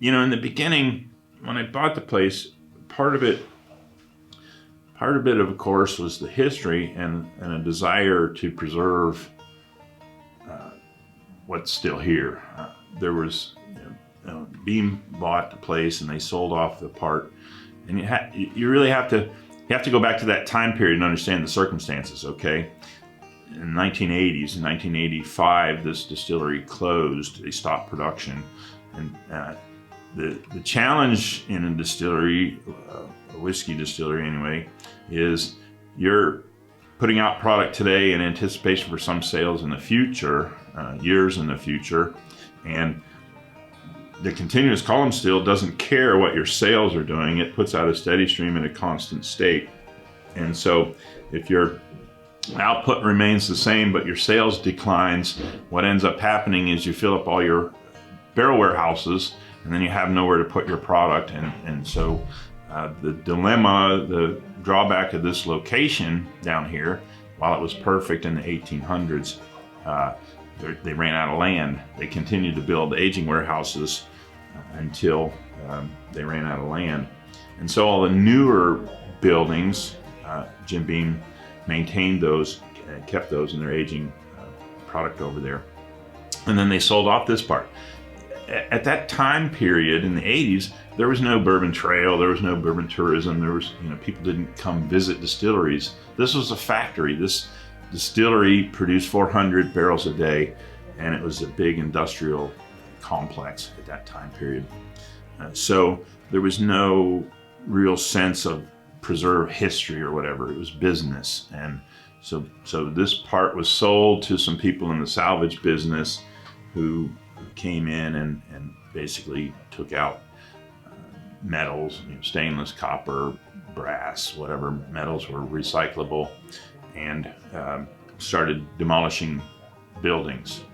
in the beginning, when I bought the place, part of it, of course, was the history and a desire to preserve what's still here. There was, Beam bought the place and they sold off the part, and you really have to go back to that time period and understand the circumstances. Okay, in 1980s, in 1985, this distillery closed. They stopped production, and the challenge in a distillery, a whiskey distillery anyway, is you're putting out product today in anticipation for some sales in the future, years in the future, and the continuous column still doesn't care what your sales are doing. It puts out a steady stream in a constant state. And so if your output remains the same but your sales declines, what ends up happening is you fill up all your barrel warehouses and then you have nowhere to put your product. And so the dilemma, the drawback of this location down here, while it was perfect in the 1800s, they ran out of land. They continued to build aging warehouses until they ran out of land. And so all the newer buildings, Jim Beam maintained those, kept those in their aging product over there. And then they sold off this part. At that time period in the 80s, there was no bourbon trail, there was no bourbon tourism, there was, people didn't come visit distilleries. This was a factory. This distillery produced 400 barrels a day, and it was a big industrial complex at that time period. So there was no real sense of preserve history or whatever. It was business. And so this part was sold to some people in the salvage business who came in and basically took out metals, stainless, copper, brass, whatever metals were recyclable, and started demolishing buildings.